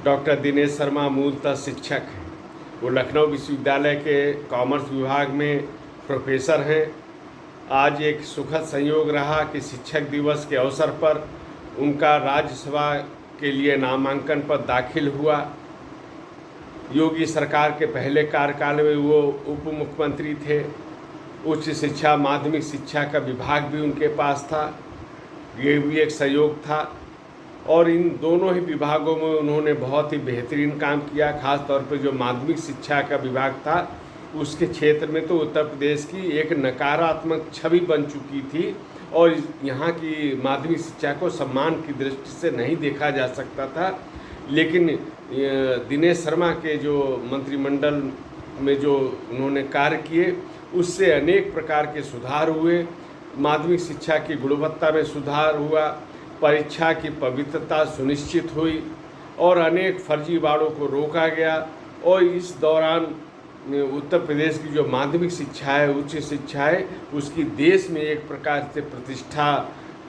Doctor Dinesh Sharma मूलतः शिक्षक हैं। वो लखनऊ विश्वविद्यालय के कॉमर्स विभाग में प्रोफेसर हैं। आज एक सुखद संयोग रहा कि शिक्षक दिवस के अवसर पर उनका राज्यसभा के लिए नामांकन पर दाखिल हुआ। योगी सरकार के पहले कार्यकाल में वो उप मुख्यमंत्री थे। उच्च शिक्षा माध्यमिक शिक्षा का विभाग भी उनके पास था। ये भी एक सहयोग था और इन दोनों ही विभागों में उन्होंने बहुत ही बेहतरीन काम किया। खास तौर पर जो माध्यमिक शिक्षा का विभाग था उसके क्षेत्र में तो उत्तर प्रदेश की एक नकारात्मक छवि बन चुकी थी और यहाँ की माध्यमिक शिक्षा को सम्मान की दृष्टि से नहीं देखा जा सकता था। लेकिन दिनेश शर्मा के जो मंत्रिमंडल में जो उन्होंने कार्य किए उससे अनेक प्रकार के सुधार हुए। माध्यमिक शिक्षा की गुणवत्ता में सुधार हुआ, परीक्षा की पवित्रता सुनिश्चित हुई और अनेक फर्जीवाड़ों को रोका गया। और इस दौरान उत्तर प्रदेश की जो माध्यमिक शिक्षा है, उच्च शिक्षा है, उसकी देश में एक प्रकार से प्रतिष्ठा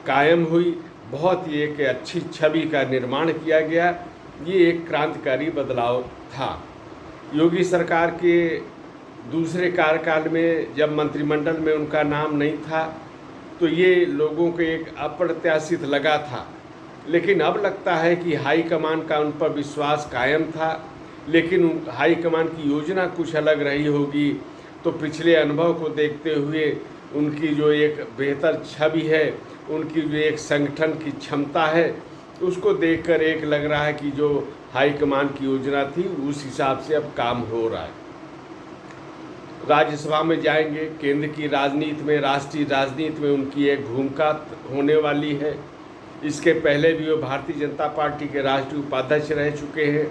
कायम हुई। बहुत ही एक अच्छी छवि का निर्माण किया गया। ये एक क्रांतिकारी बदलाव था। योगी सरकार के दूसरे कार्यकाल में जब मंत्रिमंडल में उनका नाम नहीं था तो ये लोगों को एक अप्रत्याशित लगा था, लेकिन अब लगता है कि हाईकमान का उन पर विश्वास कायम था। लेकिन हाईकमान की योजना कुछ अलग रही होगी। तो पिछले अनुभव को देखते हुए उनकी जो एक बेहतर छवि है, उनकी जो एक संगठन की क्षमता है, उसको देखकर एक लग रहा है कि जो हाईकमान की योजना थी उस हिसाब से अब काम हो रहा है। राज्यसभा में जाएंगे। केंद्र की राजनीति में, राष्ट्रीय राजनीति में उनकी एक भूमिका होने वाली है। इसके पहले भी वो भारतीय जनता पार्टी के राष्ट्रीय उपाध्यक्ष रह चुके हैं।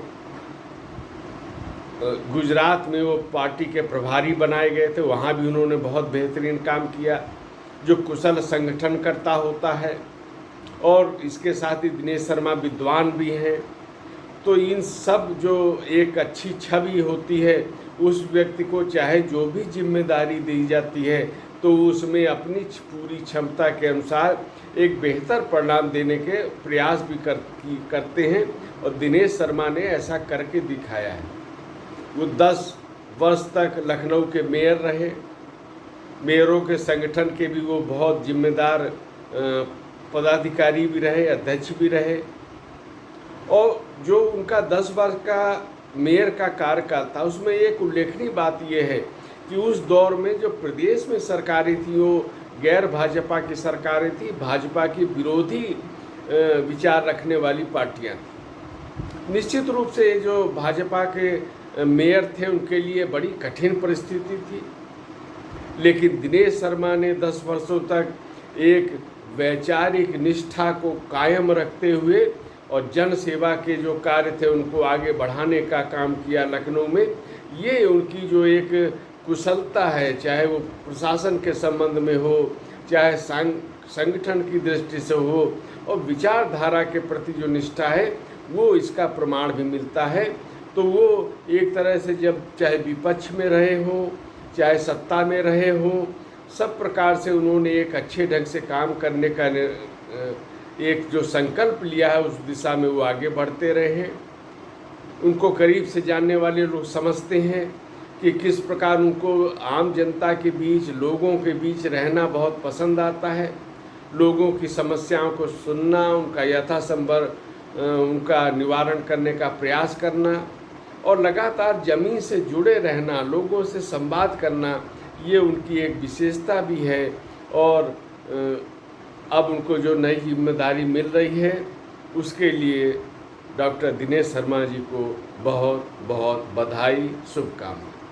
गुजरात में वो पार्टी के प्रभारी बनाए गए थे, वहाँ भी उन्होंने बहुत बेहतरीन काम किया। जो कुशल संगठनकर्ता होता है और इसके साथ ही दिनेश शर्मा विद्वान भी हैं। तो इन सब जो एक अच्छी छवि होती है, उस व्यक्ति को चाहे जो भी जिम्मेदारी दी जाती है तो उसमें अपनी पूरी क्षमता के अनुसार एक बेहतर परिणाम देने के प्रयास भी करते हैं और दिनेश शर्मा ने ऐसा करके दिखाया है। वो 10 वर्ष तक लखनऊ के मेयर रहे। मेयरों के संगठन के भी वो बहुत जिम्मेदार पदाधिकारी भी रहे, अध्यक्ष भी रहे। और जो उनका 10 वर्ष का मेयर का कार्यकाल था उसमें एक उल्लेखनीय बात यह है कि उस दौर में जो प्रदेश में सरकारें थी वो गैर भाजपा की सरकारें थी, भाजपा की विरोधी विचार रखने वाली पार्टियां थी। निश्चित रूप से जो भाजपा के मेयर थे उनके लिए बड़ी कठिन परिस्थिति थी। लेकिन दिनेश शर्मा ने 10 वर्षों तक एक वैचारिक निष्ठा को कायम रखते हुए और जन सेवा के जो कार्य थे उनको आगे बढ़ाने का काम किया लखनऊ में। ये उनकी जो एक कुशलता है, चाहे वो प्रशासन के संबंध में हो, चाहे संगठन की दृष्टि से हो, और विचारधारा के प्रति जो निष्ठा है वो इसका प्रमाण भी मिलता है। तो वो एक तरह से जब चाहे विपक्ष में रहे हों, चाहे सत्ता में रहे हों, सब प्रकार से उन्होंने एक अच्छे ढंग से काम करने का एक जो संकल्प लिया है उस दिशा में वो आगे बढ़ते रहे हैं। उनको करीब से जानने वाले लोग समझते हैं कि किस प्रकार उनको आम जनता के बीच, लोगों के बीच रहना बहुत पसंद आता है। लोगों की समस्याओं को सुनना, उनका यथासंभव उनका निवारण करने का प्रयास करना और लगातार ज़मीन से जुड़े रहना, लोगों से संवाद करना, ये उनकी एक विशेषता भी है। और अब उनको जो नई जिम्मेदारी मिल रही है उसके लिए डॉक्टर दिनेश शर्मा जी को बहुत बहुत बधाई, शुभकामनाएं।